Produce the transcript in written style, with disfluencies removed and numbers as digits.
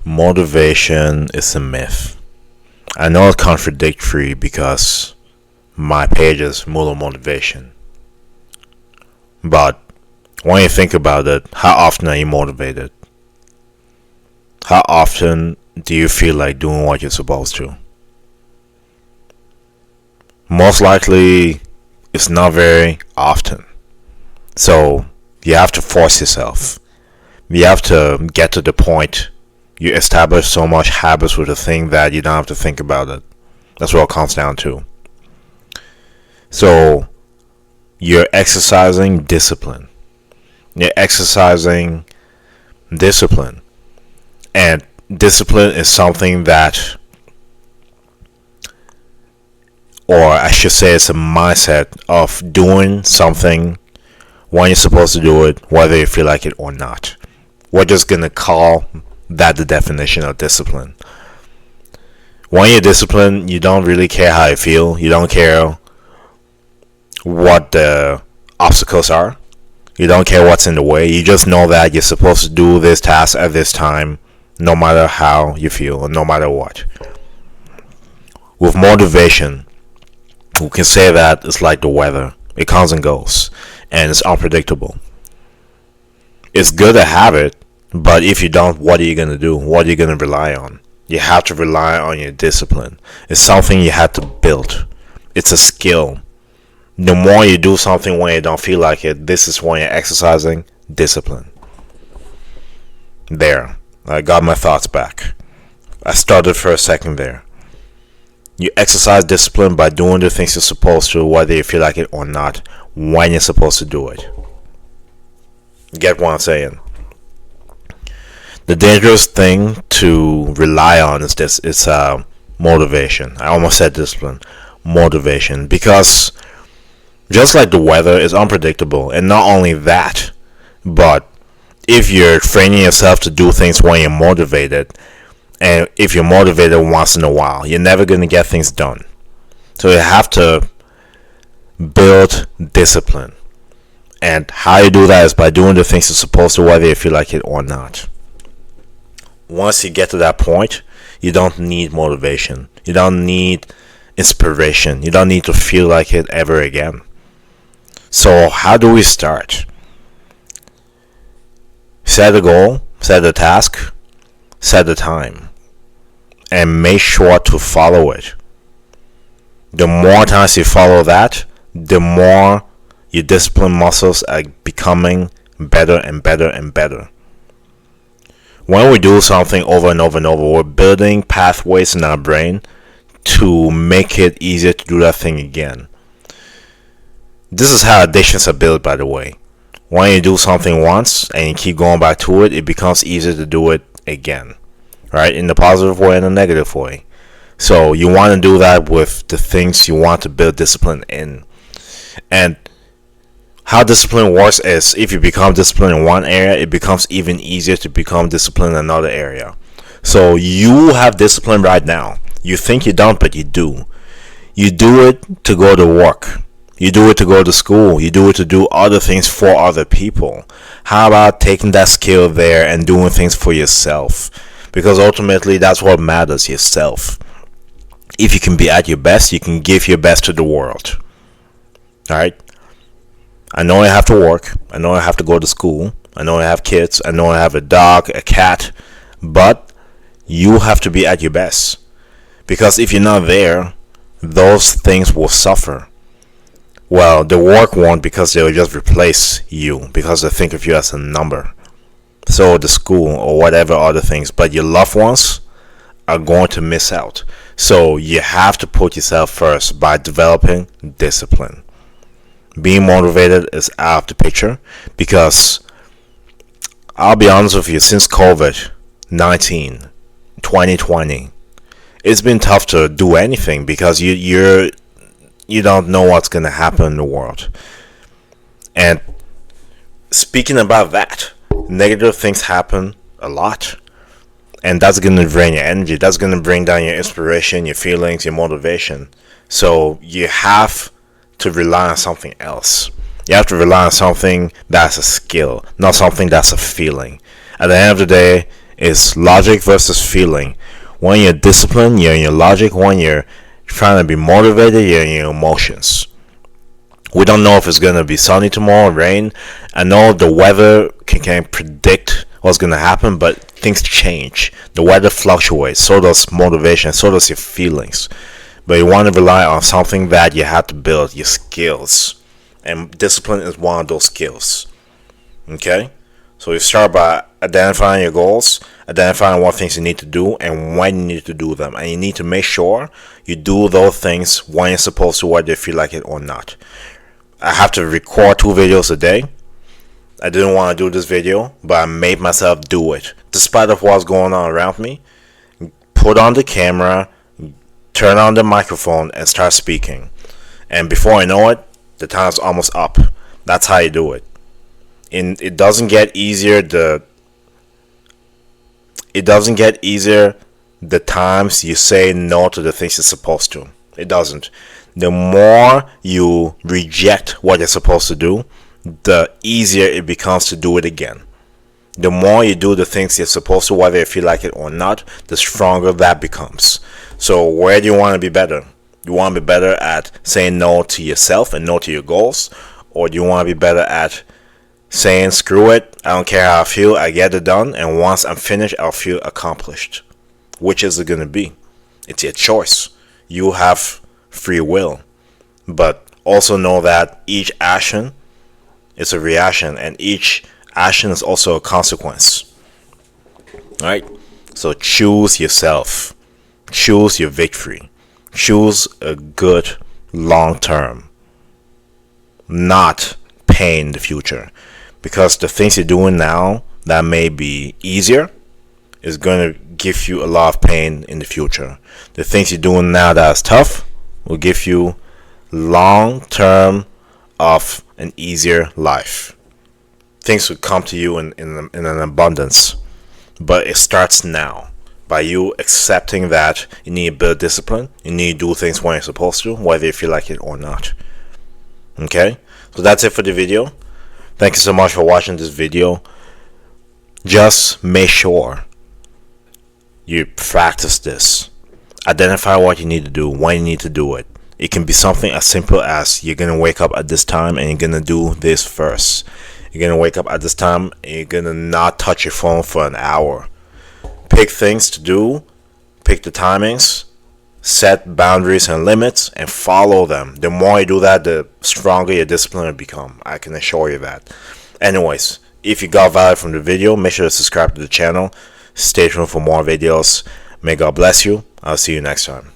Motivation is a myth. I know it's contradictory because my page is Muller Motivation. But when you think about it, how often are you motivated? How often do you feel like doing what you're supposed to? Most likely, it's not very often. So, you have to force yourself. You have to get to the point. You establish so much habits with a thing that you don't have to think about it. That's what it comes down to. So, you're exercising discipline. You're exercising discipline. And discipline is something that, or I should say, it's a mindset of doing something when you're supposed to do it, whether you feel like it or not. We're just going to call that the definition of discipline. When you're disciplined, you don't really care how you feel. You don't care what the obstacles are. You don't care what's in the way. You just know that you're supposed to do this task at this time, no matter how you feel or no matter what. With motivation, we can say that it's like the weather. It comes and goes, and it's unpredictable. It's good to have it, but if you don't, what are you going to do? What are you going to rely on? You have to rely on your discipline. It's something you have to build. It's a skill. The more you do something when you don't feel like it, this is when you're exercising discipline. There. I got my thoughts back. I started for a second there. You exercise discipline by doing the things you're supposed to, whether you feel like it or not, when you're supposed to do it. Get what I'm saying? The dangerous thing to rely on is this. It's motivation. I almost said discipline. Motivation. Because just like the weather is unpredictable. And not only that, but if you're training yourself to do things when you're motivated, and if you're motivated once in a while, you're never going to get things done. So you have to build discipline. And how you do that is by doing the things you're supposed to, whether you feel like it or not. Once you get to that point, you don't need motivation. You don't need inspiration. You don't need to feel like it ever again. So how do we start? Set a goal, set a task, set a time, and make sure to follow it. The more times you follow that, the more your discipline muscles are becoming better and better and better. When we do something over and over and over, we're building pathways in our brain to make it easier to do that thing again. This is how addictions are built, by the way. When you do something once and you keep going back to it, it becomes easier to do it again. Right? In the positive way and the negative way. So you want to do that with the things you want to build discipline in. And how discipline works is if you become disciplined in one area, it becomes even easier to become disciplined in another area. So you have discipline right now. You think you don't, but you do. You do it to go to work. You do it to go to school. You do it to do other things for other people. How about taking that skill there and doing things for yourself? Because ultimately, that's what matters, yourself. If you can be at your best, you can give your best to the world. Alright? I know I have to work. I know I have to go to school. I know I have kids. I know I have a dog, a cat. But you have to be at your best. Because if you're not there, those things will suffer. Well, the work won't, because they'll just replace you, because they think of you as a number. So the school or whatever other things. But your loved ones are going to miss out. So you have to put yourself first by developing discipline. Being motivated is out of the picture, because I'll be honest with you, since COVID-19, 2020, it's been tough to do anything, because you don't know what's going to happen in the world. And speaking about that, negative things happen a lot. And that's going to drain your energy. That's going to bring down your inspiration, your feelings, your motivation. So you have to rely on something else. You have to rely on something that's a skill, not something that's a feeling. At the end of the day, It's logic versus feeling. When you're disciplined, you're in your logic. When you're trying to be motivated, you're in your emotions. We don't know if it's going to be sunny tomorrow, rain. I know the weather can predict what's going to happen, but things change. The weather fluctuates, so does motivation, so does your feelings. But you want to rely on something that you have to build, your skills. And discipline is one of those skills. Okay? So you start by identifying your goals, identifying what things you need to do, and when you need to do them. And you need to make sure you do those things when you're supposed to, whether you feel like it or not. I have to record 2 videos a day. I didn't want to do this video, but I made myself do it. Despite of what's going on around me, put on the camera, turn on the microphone, and start speaking. And before I know it, the time's almost up. That's how you do it. And it doesn't get easier the times you say no to the things you're supposed to. It doesn't. The more you reject what you're supposed to do, the easier it becomes to do it again. The more you do the things you're supposed to, whether you feel like it or not, the stronger that becomes. So where do you want to be better? You want to be better at saying no to yourself and no to your goals? Or do you want to be better at saying, screw it, I don't care how I feel, I get it done, and once I'm finished, I'll feel accomplished? Which is it going to be? It's your choice. You have free will. But also know that each action is a reaction, and each action is also a consequence. Right? So choose yourself. Choose your victory. Choose a good long term, not pain in the future. Because the things you're doing now that may be easier is going to give you a lot of pain in the future. The things you're doing now that is tough will give you long term of an easier life. Things will come to you in an abundance. But it starts now. By you accepting that you need to build discipline, you need to do things when you're supposed to, whether you feel like it or not. Okay? So that's it for the video. Thank you so much for watching this video. Just make sure you practice this. Identify what you need to do, when you need to do it. It can be something as simple as you're going to wake up at this time and you're going to do this first. You're going to wake up at this time and you're going to not touch your phone for an hour. Pick things to do, pick the timings, set boundaries and limits, and follow them. The more you do that, the stronger your discipline will become. I can assure you that. Anyways, if you got value from the video, make sure to subscribe to the channel. Stay tuned for more videos. May God bless you. I'll see you next time.